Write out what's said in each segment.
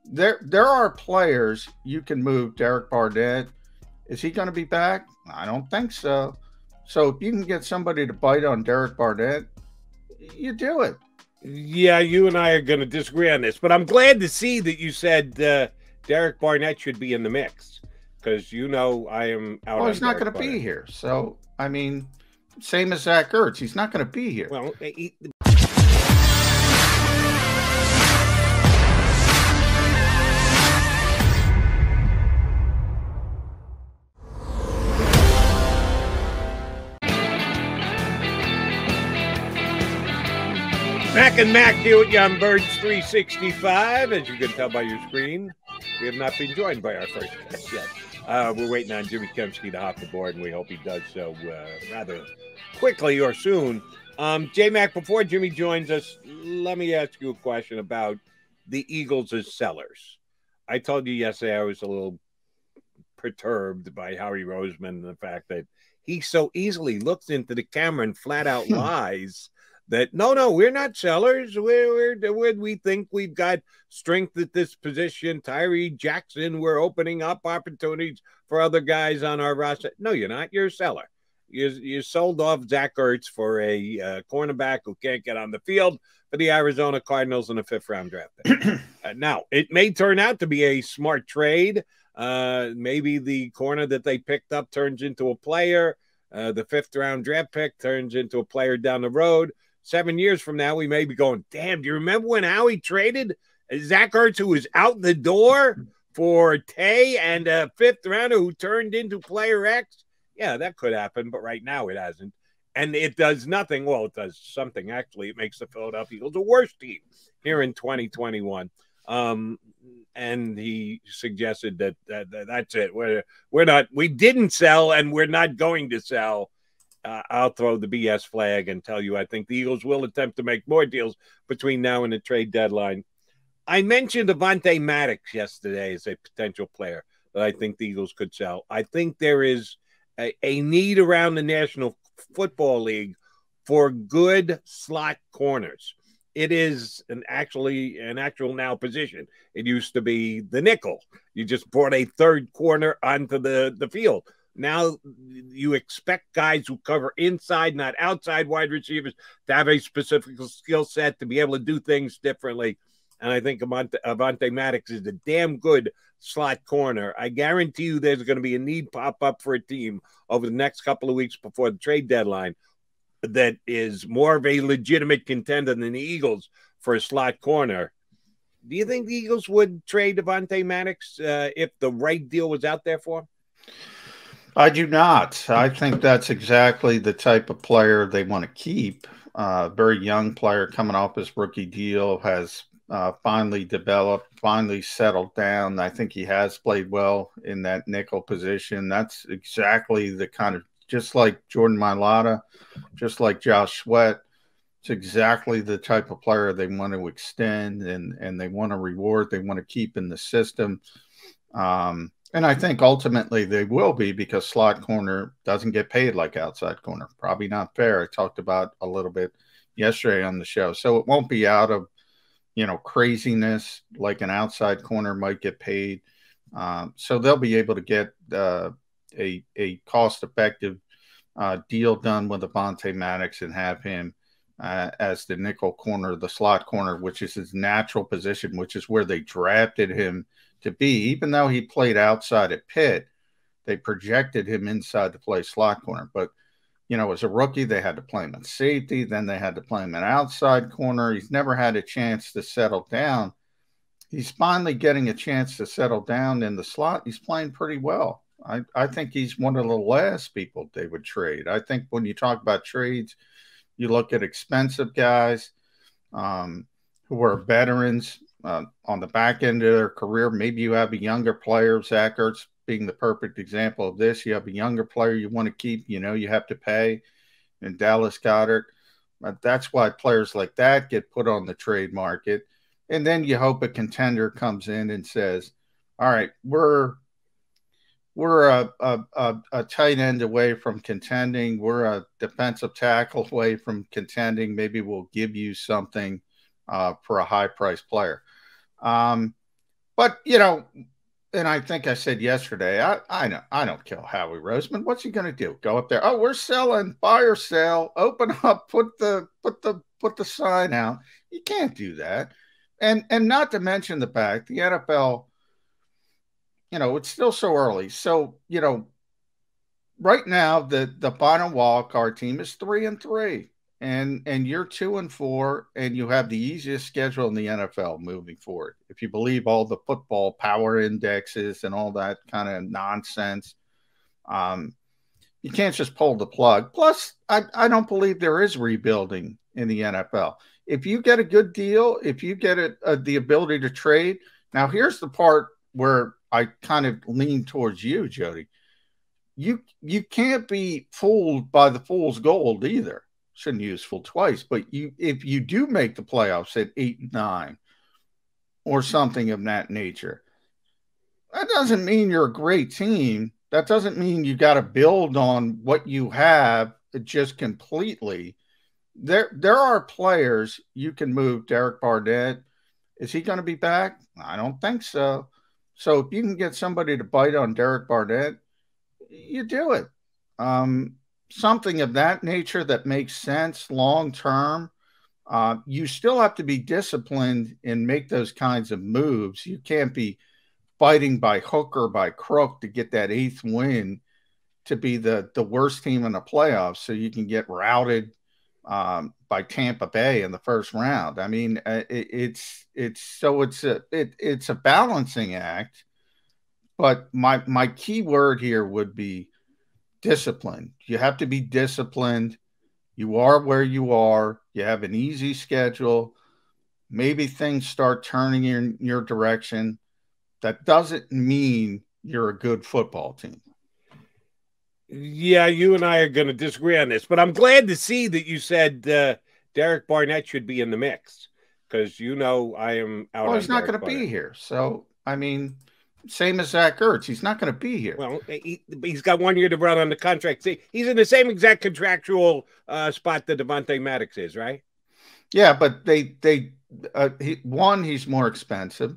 there are players you can move. Derek Barnett, is he going to be back? I don't think so. So if you can get somebody to bite on Derek Barnett, you do it. Yeah, you and I are going to disagree on this, but I'm glad to see that you said Derek Barnett should be in the mix, because I am out. Well, he's not going to be here. So, I mean, same as Zach Ertz. He's not going to be here. Well, Mac and Mac here with you on Birds 365. As you can tell by your screen, we have not been joined by our first guest yet. We're waiting on Jimmy Kempski to hop aboard, and we hope he does so rather quickly or soon. J-Mac, before Jimmy joins us, let me ask you a question about the Eagles as sellers. I told you yesterday I was a little perturbed by Howie Roseman and the fact that he so easily looks into the camera and flat out lies that no, we're not sellers. We think we've got strength at this position. Tyree Jackson, we're opening up opportunities for other guys on our roster. No, you're not. You're a seller. You sold off Zach Ertz for a cornerback who can't get on the field for the Arizona Cardinals in a 5th-round draft pick. Now, it may turn out to be a smart trade. Maybe the corner that they picked up turns into a player. The 5th-round draft pick turns into a player down the road. 7 years from now, we may be going, damn, do you remember when Howie traded Zach Ertz, who was out the door, for Tay and a 5th-rounder who turned into player X? Yeah, that could happen, but right now it hasn't. And it does nothing. Well, it does something, actually. It makes the Philadelphia Eagles a worse team here in 2021. And he suggested that that's it. We didn't sell, and we're not going to sell. I'll throw the BS flag and tell you I think the Eagles will attempt to make more deals between now and the trade deadline. I mentioned Avonte Maddox yesterday as a potential player that I think the Eagles could sell. I think there is a need around the National Football League for good slot corners. It is an actual now position. It used to be the nickel. You just brought a third corner onto the field. Now you expect guys who cover inside, not outside wide receivers, to have a specific skill set to be able to do things differently. And I think Avonte Maddox is a damn good slot corner. I guarantee you there's going to be a need pop up for a team over the next couple of weeks before the trade deadline that is more of a legitimate contender than the Eagles for a slot corner. Do you think the Eagles would trade Avonte Maddox if the right deal was out there for him? I do not. I think that's exactly the type of player they want to keep. Very young player coming off his rookie deal, has finally developed, finally settled down. I think he has played well in that nickel position. That's exactly the kind of, just like Jordan Mailata, just like Josh Sweat, it's exactly the type of player they want to extend and they want to reward, they want to keep in the system. And I think ultimately they will be, because slot corner doesn't get paid like outside corner. Probably not fair. I talked about a little bit yesterday on the show. So it won't be out of, craziness like an outside corner might get paid. So they'll be able to get a cost-effective deal done with Avonte Maddox and have him as the nickel corner, the slot corner, which is his natural position, which is where they drafted him to be. Even though he played outside at Pitt, they projected him inside to play slot corner. But, as a rookie, they had to play him at safety. Then they had to play him at outside corner. He's never had a chance to settle down. He's finally getting a chance to settle down in the slot. He's playing pretty well. I think he's one of the last people they would trade. I think when you talk about trades, you look at expensive guys who are veterans on the back end of their career. Maybe you have a younger player, Zach Ertz being the perfect example of this. You have a younger player you want to keep, you have to pay, and Dallas Goddard. That's why players like that get put on the trade market. And then you hope a contender comes in and says, all right, we're a tight end away from contending. We're a defensive tackle away from contending. Maybe we'll give you something for a high-priced player. But, you know, and I think I said yesterday, I know I don't kill Howie Roseman. What's he going to do? Go up there? Oh, we're selling, buy or sell. Open up, put the sign out. You can't do that. And not to mention the fact the NFL, you know, it's still so early. So, you know, right now the final wild card team is 3-3. And you're 2-4, and you have the easiest schedule in the NFL moving forward. If you believe all the football power indexes and all that kind of nonsense, um, you can't just pull the plug. Plus, I don't believe there is rebuilding in the NFL. If you get a good deal, if you get the ability to trade, now here's the part where I kind of lean towards you, Jody. You can't be fooled by the fool's gold either. Shouldn't use full twice, but if you do make the playoffs at 8-9 or something of that nature, that doesn't mean you're a great team. That doesn't mean you got to build on what you have just completely. There are players you can move. Derek Barnett, is he going to be back? I don't think so. So if you can get somebody to bite on Derek Barnett, you do it. Something of that nature that makes sense long term. You still have to be disciplined and make those kinds of moves. You can't be fighting by hook or by crook to get that 8th win to be the worst team in the playoffs so you can get routed by Tampa Bay in the first round. I mean, it's a balancing act. But my key word here would be discipline. You have to be disciplined. You are where you are. You have an easy schedule. Maybe things start turning in your direction. That doesn't mean you're a good football team. Yeah, you and I are going to disagree on this, but I'm glad to see that you said Derek Barnett should be in the mix because, you know, I am out. Well, he's not going to be here. So, I mean, same as Zach Ertz. He's not going to be here. Well, he's got 1 year to run on the contract. See, he's in the same exact contractual spot that Devontae Maddox is, right? Yeah, but he's more expensive.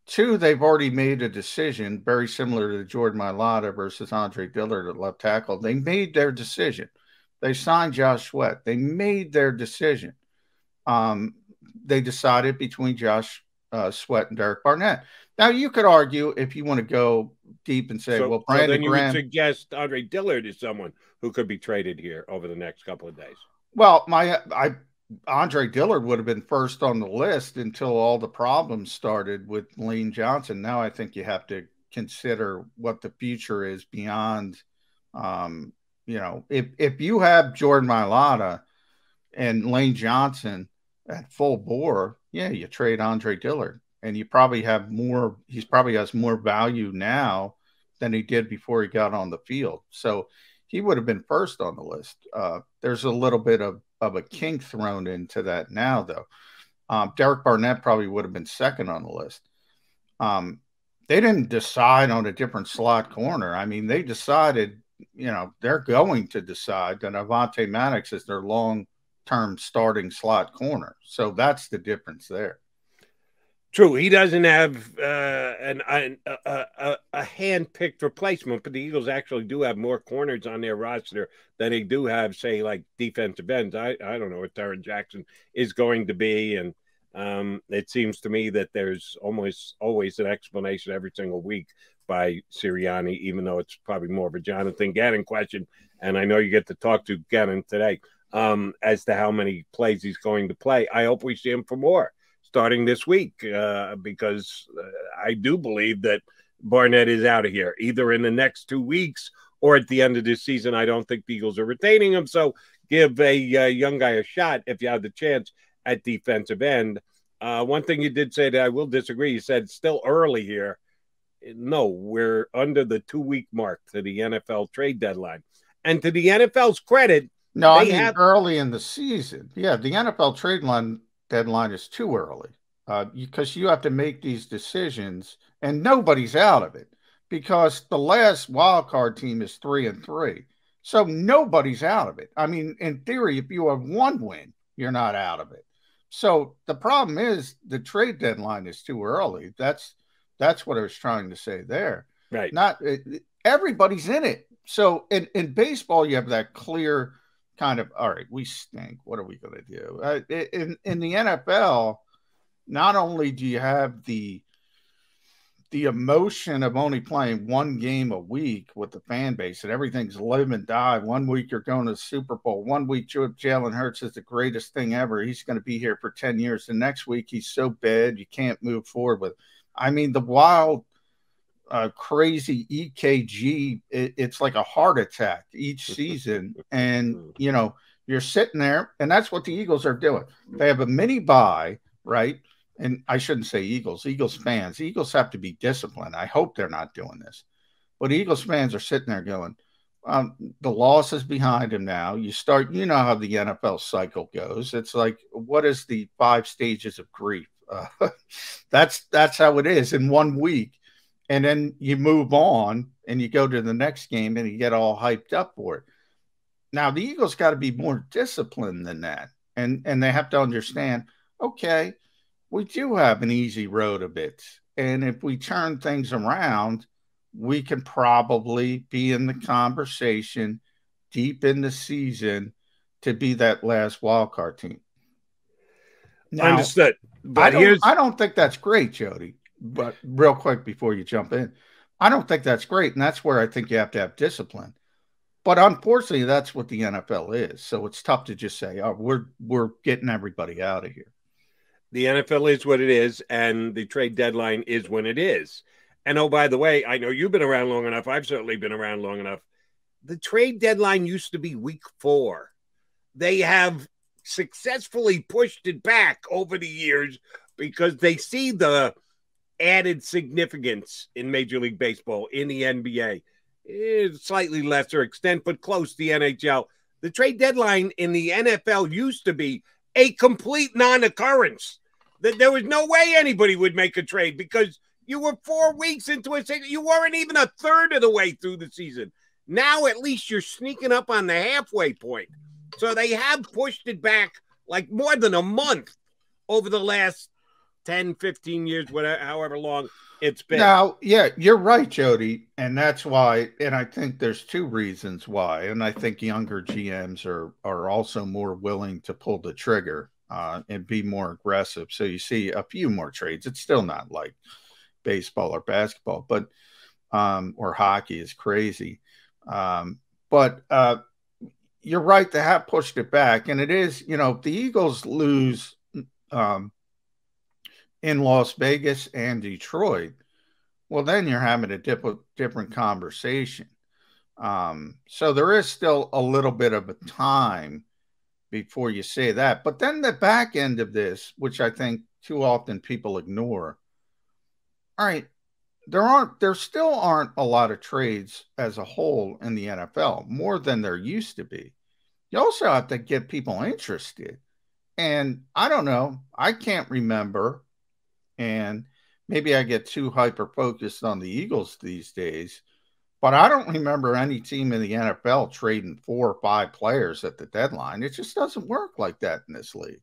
2, they've already made a decision, very similar to Jordan Mailata versus Andre Dillard at left tackle. They made their decision. They signed Josh Sweat. They made their decision. They decided between Josh Sweat and Derek Barnett. Now, you could argue if you want to go deep and say, Brandon then you would suggest Andre Dillard is someone who could be traded here over the next couple of days. Well, Andre Dillard would have been first on the list until all the problems started with Lane Johnson. Now I think you have to consider what the future is beyond. If you have Jordan Mailata and Lane Johnson at full bore, yeah, you trade Andre Dillard. And you probably have more. He probably has more value now than he did before he got on the field. So he would have been first on the list. There's a little bit of a kink thrown into that now, though. Derek Barnett probably would have been second on the list. They didn't decide on a different slot corner. I mean, they decided, they're going to decide that Devontae Maddox is their long-term starting slot corner. So that's the difference there. True, he doesn't have a hand-picked replacement, but the Eagles actually do have more corners on their roster than they do have, say, like defensive ends. I don't know what Darren Jackson is going to be, and it seems to me that there's almost always an explanation every single week by Sirianni, even though it's probably more of a Jonathan Gannon question, and I know you get to talk to Gannon today as to how many plays he's going to play. I hope we see him for more starting this week, because I do believe that Barnett is out of here, either in the next 2 weeks or at the end of this season. I don't think the Eagles are retaining him, so give a young guy a shot if you have the chance at defensive end. One thing you did say that I will disagree, you said still early here. No, we're under the 2-week mark to the NFL trade deadline. And to the NFL's credit, no, I mean early in the season. Yeah, the NFL trade deadline is too early because you have to make these decisions and nobody's out of it because the last wild card team is 3-3. So nobody's out of it. I mean, in theory, if you have 1 win, you're not out of it. So the problem is the trade deadline is too early. That's That's what I was trying to say there. Right. Not everybody's in it. So in baseball, you have that clear kind of, all right, we stink. What are we going to do? In the NFL, not only do you have the emotion of only playing one game a week with the fan base and everything's live and die. One week you're going to the Super Bowl. One week Jalen Hurts is the greatest thing ever. He's going to be here for 10 years. The next week he's so bad you can't move forward with. I mean, the wild, crazy EKG, it's like a heart attack each season. And, you know, you're sitting there, and that's what the Eagles are doing. They have a mini bye, right? And I shouldn't say Eagles fans. Eagles have to be disciplined. I hope they're not doing this. But Eagles fans are sitting there going, the loss is behind him now. You know how the NFL cycle goes. It's like, what is the 5 stages of grief? That's how it is in 1 week. And then you move on and you go to the next game and you get all hyped up for it. Now, the Eagles got to be more disciplined than that. And they have to understand, okay, we do have an easy road a bit. And if we turn things around, we can probably be in the conversation deep in the season to be that last wildcard team. Now, understood. But I don't think that's great, Jody. But real quick before you jump in, I don't think that's great. And that's where I think you have to have discipline. But unfortunately, that's what the NFL is. So it's tough to just say, oh, we're getting everybody out of here. The NFL is what it is, and the trade deadline is when it is. And oh, by the way, I know you've been around long enough. I've certainly been around long enough. The trade deadline used to be week 4. They have successfully pushed it back over the years because they see the added significance in Major League Baseball, in the NBA. Slightly lesser extent, but close to the NHL. The trade deadline in the NFL used to be a complete non-occurrence. That there was no way anybody would make a trade because you were 4 weeks into a season. You weren't even a third of the way through the season. Now at least you're sneaking up on the halfway point. So they have pushed it back like more than a month over the last 10, 15 years, whatever, however long it's been. Now, yeah, you're right, Jody. And that's why, and I think there's 2 reasons why. And I think younger GMs are also more willing to pull the trigger and be more aggressive. So you see a few more trades. It's still not like baseball or basketball, but or hockey is crazy. But you're right, they have pushed it back. And it is, you know, if the Eagles lose in Las Vegas and Detroit, well, then you're having a different conversation. So there is still a little bit of a time before you say that. But then the back end of this, which I think too often people ignore, all right, there still aren't a lot of trades as a whole in the NFL, more than there used to be. You also have to get people interested. And I don't know, I can't remember, and maybe I get too hyper-focused on the Eagles these days, but I don't remember any team in the NFL trading 4 or 5 players at the deadline. It just doesn't work like that in this league.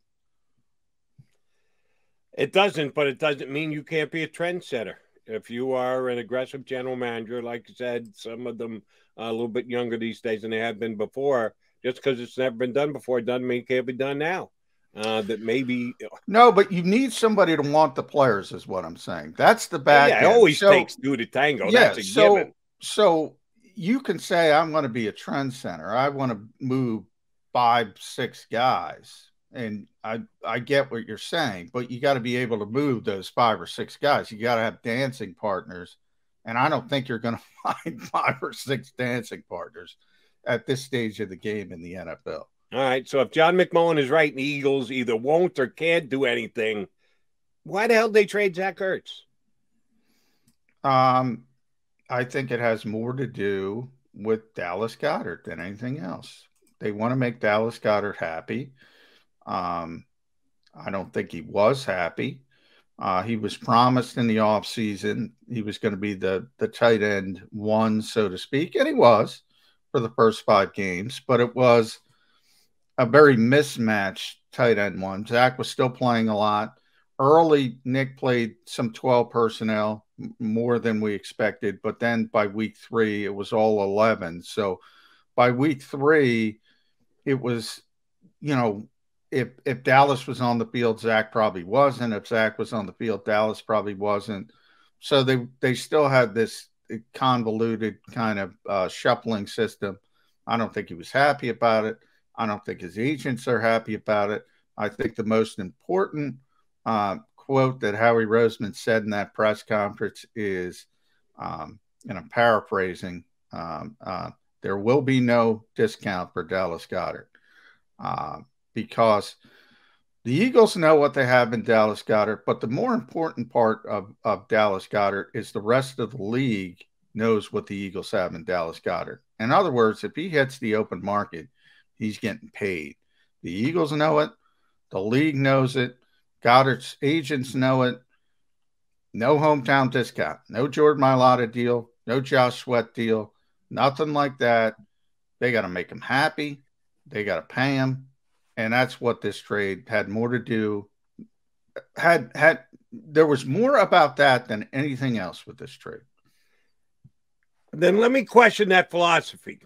It doesn't, but it doesn't mean you can't be a trendsetter. If you are an aggressive general manager, like you said, some of them are a little bit younger these days than they have been before, just because it's never been done before doesn't mean it can't be done now. That maybe no, but you need somebody to want the players, is what I'm saying. That's the back end. It always takes 2 to tango. Yeah, that's a given. So you can say, I'm going to be a trend center. I want to move 5, 6 guys. And I get what you're saying, but you got to be able to move those 5 or 6 guys. You got to have dancing partners. And I don't think you're going to find 5 or 6 dancing partners at this stage of the game in the NFL. All right, so if John McMullen is right and the Eagles either won't or can't do anything, why the hell did they trade Zach Ertz? I think it has more to do with Dallas Goddard than anything else. They want to make Dallas Goddard happy. I don't think he was happy. He was promised in the offseason he was going to be the tight end 1, so to speak, and he was for the first 5 games, but it was a very mismatched tight end 1. Zach was still playing a lot. Early, Nick played some 12 personnel. more than we expected. But then by week 3, it was all 11. So by week 3, it was, if Dallas was on the field, Zach probably wasn't. If Zach was on the field, Dallas probably wasn't. So they still had this convoluted kind of shuffling system. I don't think he was happy about it. I don't think his agents are happy about it. I think the most important quote that Howie Roseman said in that press conference is, and I'm paraphrasing, there will be no discount for Dallas Goddard, because the Eagles know what they have in Dallas Goddard, but the more important part of Dallas Goddard is the rest of the league knows what the Eagles have in Dallas Goddard. In other words, if he hits the open market, he's getting paid. The Eagles know it. The league knows it. Goddard's agents know it. No hometown discount. No Jordan Mailata deal. No Josh Sweat deal. Nothing like that. They got to make him happy. They got to pay him. And that's what this trade had more to do. There was more about that than anything else with this trade. Then let me question that philosophy.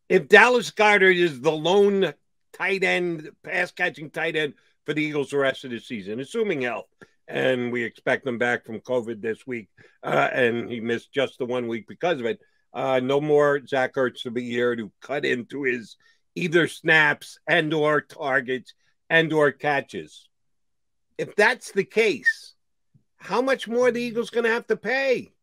If Dallas Goddard is the lone tight end, pass-catching tight end for the Eagles the rest of the season, assuming health, and we expect him back from COVID this week, and he missed just the 1 week because of it, no more Zach Ertz to be here to cut into his either snaps and or targets and or catches. If that's the case, how much more are the Eagles going to have to pay?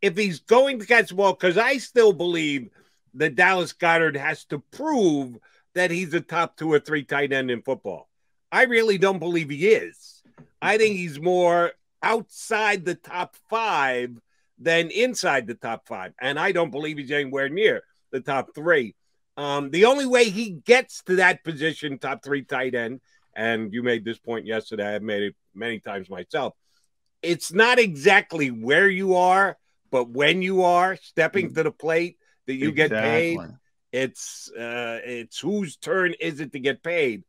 If he's going to catch the ball, because I still believe that Dallas Goddard has to prove that he's a top 2 or 3 tight end in football. I really don't believe he is. I think he's more outside the top 5 than inside the top 5. And I don't believe he's anywhere near the top 3. The only way he gets to that position, top 3 tight end, and you made this point yesterday, I've made it many times myself, it's not exactly where you are, but when you are stepping to the plate that you get paid. It's whose turn is it to get paid?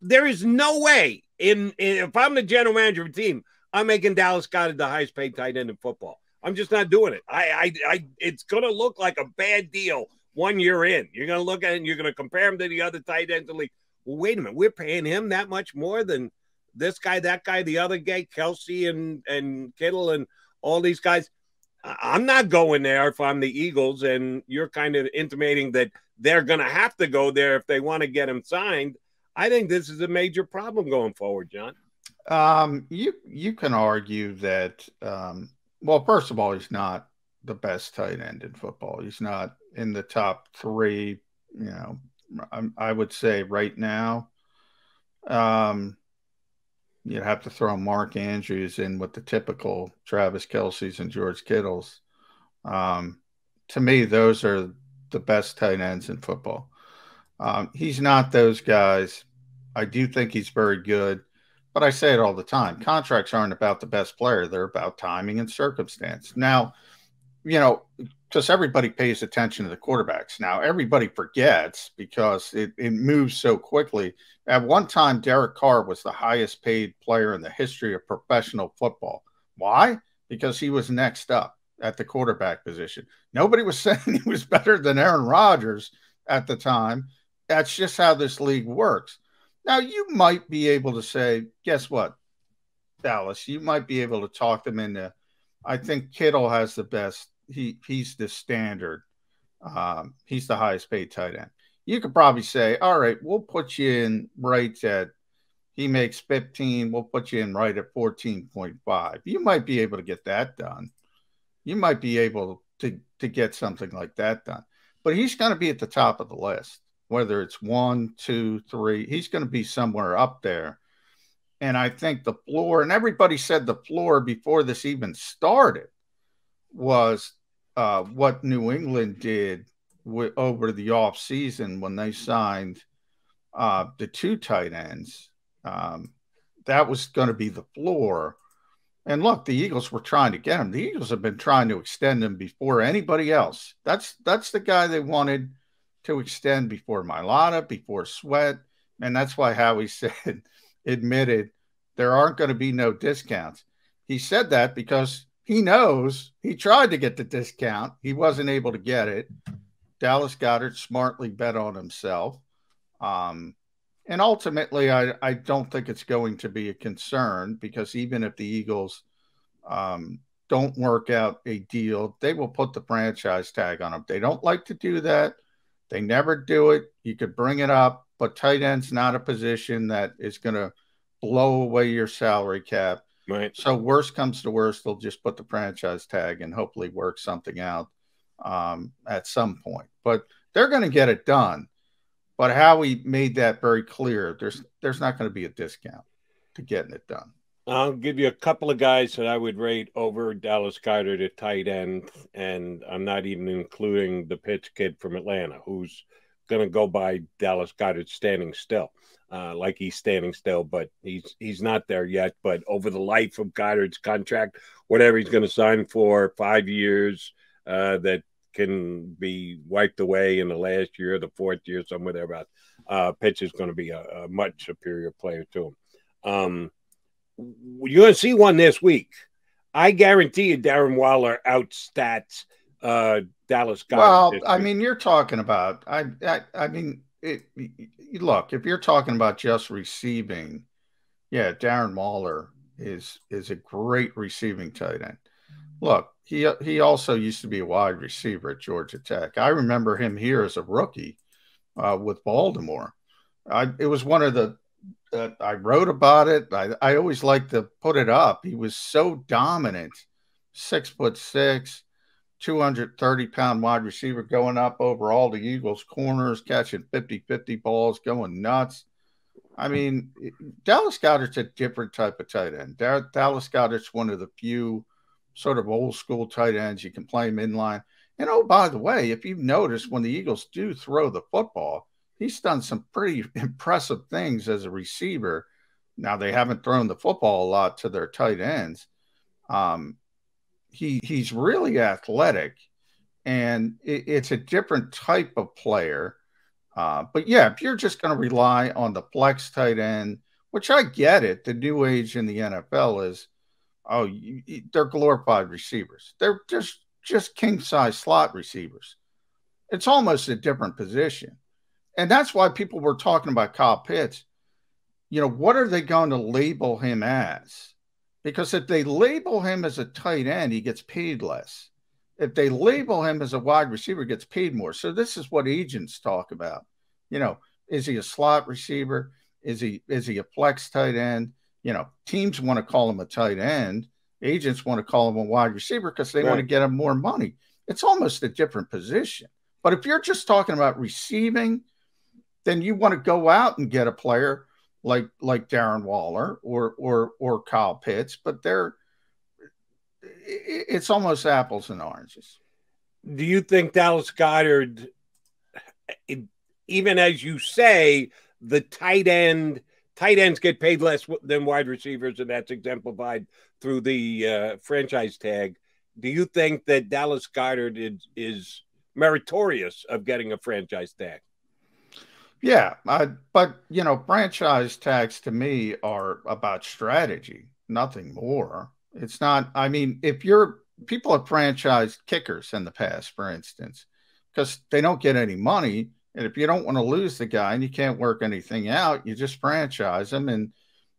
There is no way if I'm the general manager of a team, I'm making Dallas Goddard the highest paid tight end in football. I'm just not doing it. It's going to look like a bad deal 1 year in. You're going to look at it and you're going to compare him to the other tight ends in the league. Well, wait a minute. We're paying him that much more than this guy, that guy, the other guy, Kelsey and Kittle and all these guys. I'm not going there if I'm the Eagles, and you're kind of intimating that they're going to have to go there if they want to get him signed. I think this is a major problem going forward, John. You can argue that, well, first of all, he's not the best tight end in football. He's not in the top 3, I would say right now. You'd have to throw Mark Andrews in with the typical Travis Kelce's and George Kittles. To me, those are the best tight ends in football. He's not those guys. I do think he's very good, but I say it all the time. Contracts aren't about the best player. They're about timing and circumstance. Now, because everybody pays attention to the quarterbacks. Now, everybody forgets because it moves so quickly. At one time, Derek Carr was the highest paid player in the history of professional football. Why? Because he was next up at the quarterback position. Nobody was saying he was better than Aaron Rodgers at the time. That's just how this league works. Now, you might be able to say, guess what, Dallas? You might be able to talk them into, I think Kittle has the best. He's the standard. He's the highest paid tight end. You could probably say, all right, we'll put you in right at, he makes 15. We'll put you in right at 14.5. You might be able to get that done. You might be able to get something like that done. But he's going to be at the top of the list, whether it's 1, 2, 3. He's going to be somewhere up there. And I think the floor, and everybody said the floor before this even started, was what New England did over the offseason when they signed the 2 tight ends. That was going to be the floor. And look, the Eagles were trying to get him. The Eagles have been trying to extend him before anybody else. That's the guy they wanted to extend before Mailata, before Sweat. And that's why Howie admitted there aren't going to be no discounts. He said that because he knows he tried to get the discount. He wasn't able to get it. Dallas Goddard smartly bet on himself. And ultimately, I don't think it's going to be a concern because even if the Eagles don't work out a deal, they will put the franchise tag on him. They don't like to do that. They never do it. You could bring it up, but tight end's not a position that is going to blow away your salary cap. Right. So worst comes to worst, they'll just put the franchise tag and hopefully work something out at some point. But they're going to get it done. But Howie made that very clear. There's not going to be a discount to getting it done. I'll give you a couple of guys that I would rate over Dallas Goddard at tight end, and I'm not even including the Pitts kid from Atlanta, who's going to go by Dallas Goddard standing still, like he's standing still, but he's not there yet. But over the life of Goddard's contract, whatever he's going to sign for 5 years, that can be wiped away in the last year, the fourth year, somewhere thereabouts. Pitts is going to be a much superior player to him. You're going to see one this week. I guarantee you Darren Waller outstats Dallas Goddard. Well, I mean, you're talking about, look, if you're talking about just receiving, yeah, Darren Waller is a great receiving tight end. Look, he also used to be a wide receiver at Georgia Tech. I remember him here as a rookie with Baltimore. It was one of the I wrote about it. I always like to put it up. He was so dominant, 6'6", 230-pound wide receiver going up over all the Eagles' corners, catching 50-50 balls, going nuts. I mean, Dallas Goddard's a different type of tight end. Dallas Goddard's one of the few sort of old school tight ends. You can play him inline. And oh, by the way, if you've noticed, when the Eagles do throw the football, he's done some pretty impressive things as a receiver. Now, they haven't thrown the football a lot to their tight ends. He's really athletic, and it's a different type of player. But, yeah, if you're just going to rely on the flex tight end, which I get it, the new age in the NFL is, they're glorified receivers. They're just king-size slot receivers. It's almost a different position. And that's why people were talking about Kyle Pitts. You know, what are they going to label him as? Because if they label him as a tight end, he gets paid less. If they label him as a wide receiver, he gets paid more. So this is what agents talk about. You know, is he a slot receiver? Is he a flex tight end? You know, teams want to call him a tight end. Agents want to call him a wide receiver because they want to get him more money. It's almost a different position. But if you're just talking about receiving, then you want to go out and get a player like Darren Waller or Kyle Pitts, but it's almost apples and oranges. Do you think Dallas Goddard, even as you say, the tight ends get paid less than wide receivers, and that's exemplified through the franchise tag? Do you think that Dallas Goddard is meritorious of getting a franchise tag? Yeah, but, you know, franchise tags to me are about strategy, nothing more. It's not, I mean, people have franchised kickers in the past, for instance, because they don't get any money. And if you don't want to lose the guy and you can't work anything out, you just franchise him. And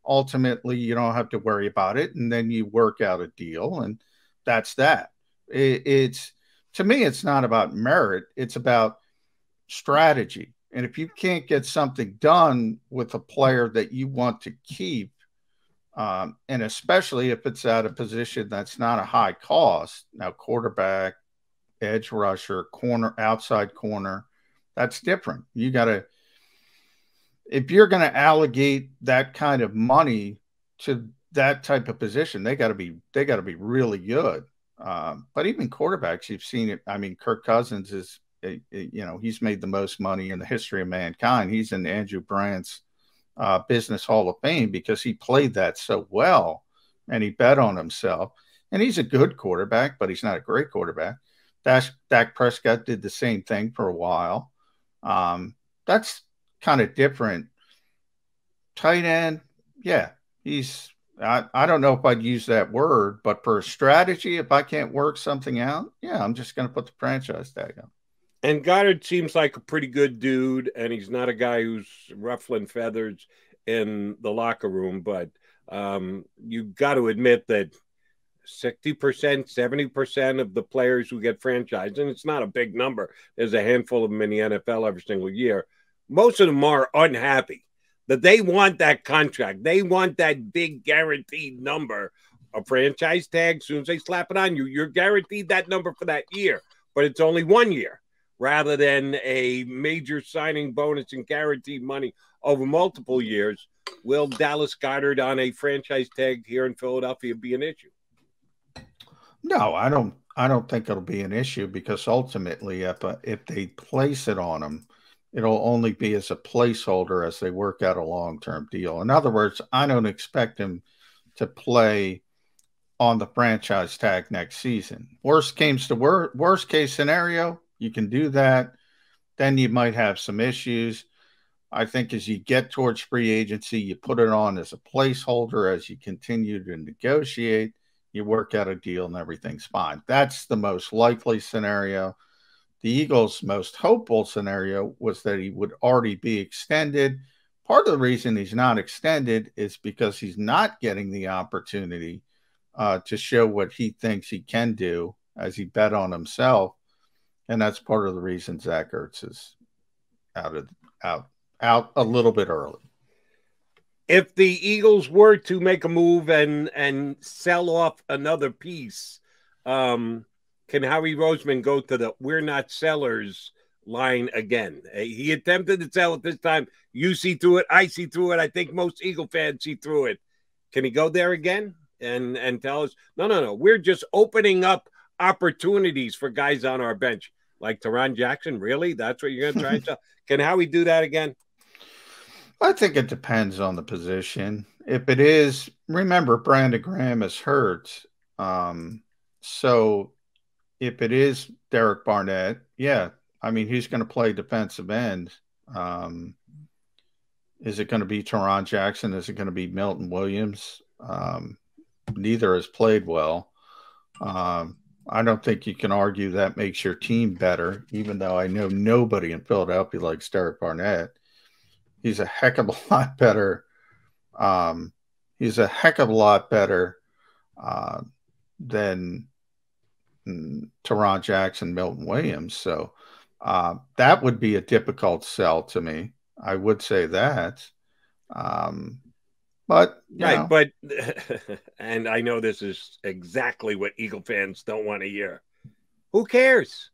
ultimately, you don't have to worry about it. And then you work out a deal. And that's that. To me, it's not about merit. It's about strategy. And if you can't get something done with a player that you want to keep, and especially if it's at a position that's not a high cost, now quarterback, edge rusher, corner, outside corner, that's different. If you're going to allocate that kind of money to that type of position, they got to be really good. But even quarterbacks, you've seen it. I mean, Kirk Cousins is, you know, he's made the most money in the history of mankind. He's in Andrew Brandt's Business Hall of Fame because he played that so well and he bet on himself. And he's a good quarterback, but he's not a great quarterback. Dak Prescott did the same thing for a while. That's kind of different. Tight end, yeah, he's I don't know if I'd use that word, but for a strategy, if I can't work something out, yeah, I'm just going to put the franchise tag on. And Goddard seems like a pretty good dude, and he's not a guy who's ruffling feathers in the locker room. But you got to admit that 60%, 70% of the players who get franchised, and it's not a big number, there's a handful of them in the NFL every single year, most of them are unhappy that they want that contract. They want that big guaranteed number, a franchise tag. As soon as they slap it on you, you're guaranteed that number for that year, but it's only 1 year rather than a major signing bonus and guaranteed money over multiple years. Will Dallas Goddard on a franchise tag here in Philadelphia be an issue? No, I don't think it'll be an issue, because ultimately, if they place it on him, it'll only be as a placeholder as they work out a long-term deal. In other words, I don't expect him to play on the franchise tag next season. Worst case scenario, you can do that. Then you might have some issues. I think as you get towards free agency, you put it on as a placeholder. As you continue to negotiate, you work out a deal and everything's fine. That's the most likely scenario. The Eagles' most hopeful scenario was that he would already be extended. Part of the reason he's not extended is because he's not getting the opportunity to show what he thinks he can do, as he bet on himself. And that's part of the reason Zach Ertz is out a little bit early. If the Eagles were to make a move and sell off another piece, can Howie Roseman go to the "we're not sellers" line again? He attempted to sell it this time. You see through it. I see through it. I think most Eagle fans see through it. Can he go there again and tell us, no, we're just opening up opportunities for guys on our bench like Teron Jackson? Really? That's what you're going to try and sell? Can Howie do that again? I think it depends on the position. If it is, remember, Brandon Graham is hurt. So if it is Derek Barnett, yeah, I mean, who's going to play defensive end? Is it going to be Teron Jackson? Is it going to be Milton Williams? Neither has played well. I don't think you can argue that makes your team better, even though I know nobody in Philadelphia likes Derek Barnett. He's a heck of a lot better. Than Teron Jackson, Milton Williams. So that would be a difficult sell to me. I would say that. But right, but and I know this is exactly what Eagle fans don't want to hear. Who cares?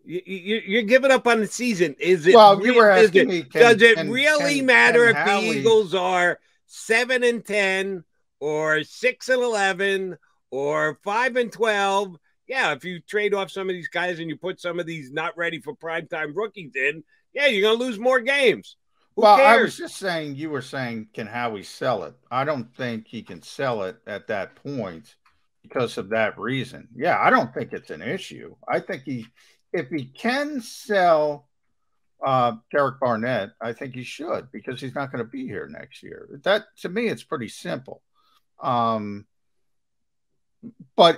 You're giving up on the season. Is it? Well, you were asking me. Does it really matter if the Eagles are 7-10 or 6-11 or 5-12? Yeah, if you trade off some of these guys and you put some of these not ready for primetime rookies in, yeah, you're gonna lose more games. Who cares? I was just saying, you were saying, can Howie sell it? I don't think he can sell it at that point because of that reason. Yeah, I don't think it's an issue. I think if he can sell Derek Barnett, I think he should, because he's not going to be here next year. That, to me, it's pretty simple. But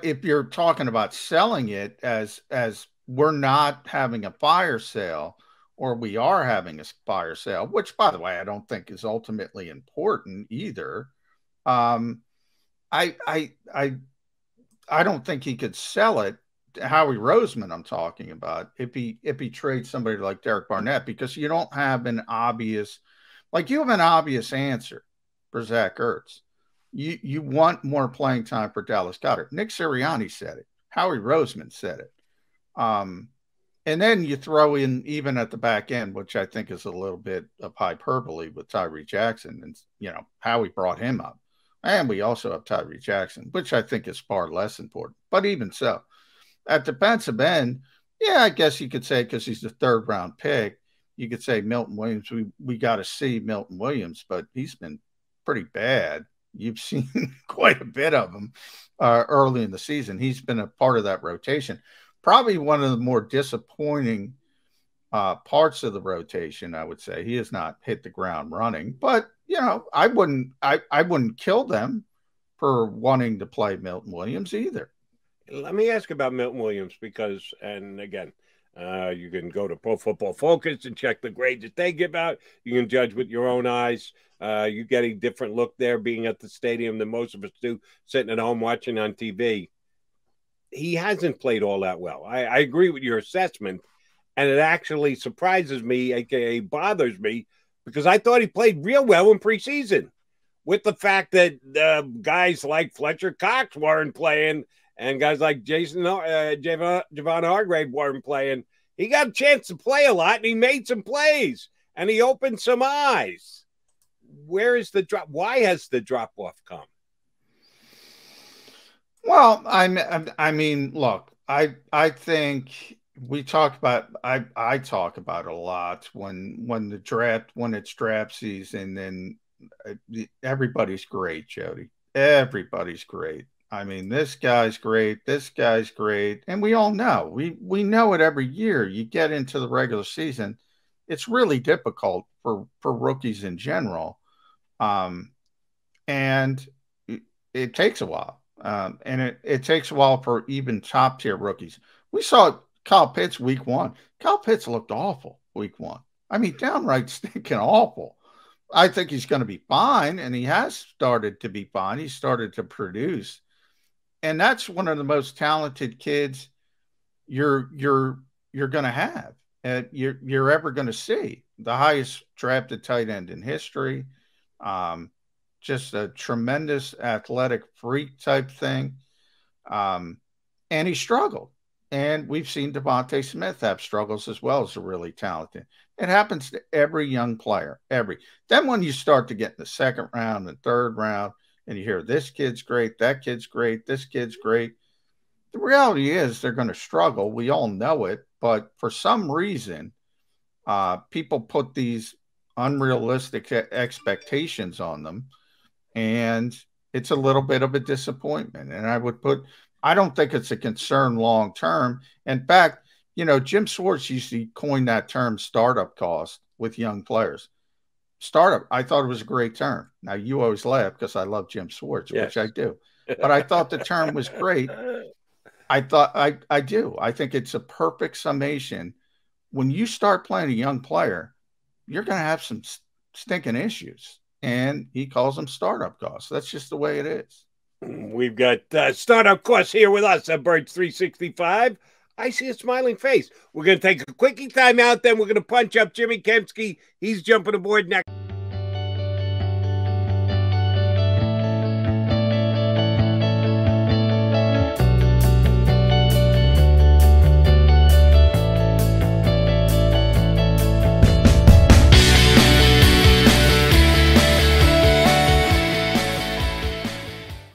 if you're talking about selling it as we're not having a fire sale, or we are having a fire sale, which, by the way, I don't think is ultimately important either. I don't think he could sell it. Howie Roseman, I'm talking about, if he trades somebody like Derek Barnett, because you don't have an obvious, you have an obvious answer for Zach Ertz. You want more playing time for Dallas Goddard. Nick Sirianni said it. Howie Roseman said it. And then you throw in, even at the back end, which I think is a little bit of hyperbole with Tyree Jackson, and Howie brought him up. And we also have Tyree Jackson, which I think is far less important. But even so, at defensive end, yeah, I guess you could say, because he's the third round pick, you could say Milton Williams. We got to see Milton Williams, but he's been pretty bad. You've seen quite a bit of him early in the season. He's been a part of that rotation. Probably one of the more disappointing parts of the rotation, I would say. He has not hit the ground running, but I wouldn't kill them. for wanting to play Milton Williams either. Let me ask about Milton Williams because, and again, you can go to Pro Football Focus and check the grades that they give out. You can judge with your own eyes. You get a different look there being at the stadium than most of us do, sitting at home watching on TV. He hasn't played all that well. I agree with your assessment, and it actually surprises me, aka bothers me, because I thought he played real well in preseason. With the fact that guys like Fletcher Cox weren't playing and guys like Javon Hargrave weren't playing, he got a chance to play a lot, and he made some plays, and he opened some eyes. Where is the drop? Why has the drop-off come? Well, I mean, look, I think we talk about I talk about it a lot when it's draft season, and everybody's great, Jody. Everybody's great. I mean, this guy's great. This guy's great, and we all know we know it every year. You get into the regular season, it's really difficult for rookies in general, and it takes a while. And it takes a while for even top tier rookies. We saw Kyle Pitts week 1. Kyle Pitts looked awful week 1. I mean, downright stinking awful. I think he's going to be fine, and he has started to be fine. He started to produce, and that's one of the most talented kids you're going to have, and you're ever going to see. The highest drafted tight end in history. Just a tremendous athletic freak type thing. And he struggled. And we've seen Devontae Smith have struggles as well as a really talented. It happens to every young player, Then when you start to get in the second round and third round, and you hear this kid's great, that kid's great, this kid's great, the reality is they're going to struggle. We all know it. But for some reason, people put these unrealistic expectations on them. And it's a little bit of a disappointment. And I don't think it's a concern long term. In fact, Jim Schwartz used to coin that term startup cost with young players. Startup, I thought it was a great term. Now, you always laugh because I love Jim Schwartz, yes, which I do. But I thought the term was great. I do. I think it's a perfect summation. When you start playing a young player, you're going to have some stinking issues. And he calls them startup costs. That's just the way it is. We've got startup costs here with us at Birds 365. I see a smiling face. We're going to take a quickie time out, then we're going to punch up Jimmy Kempski. He's jumping aboard next.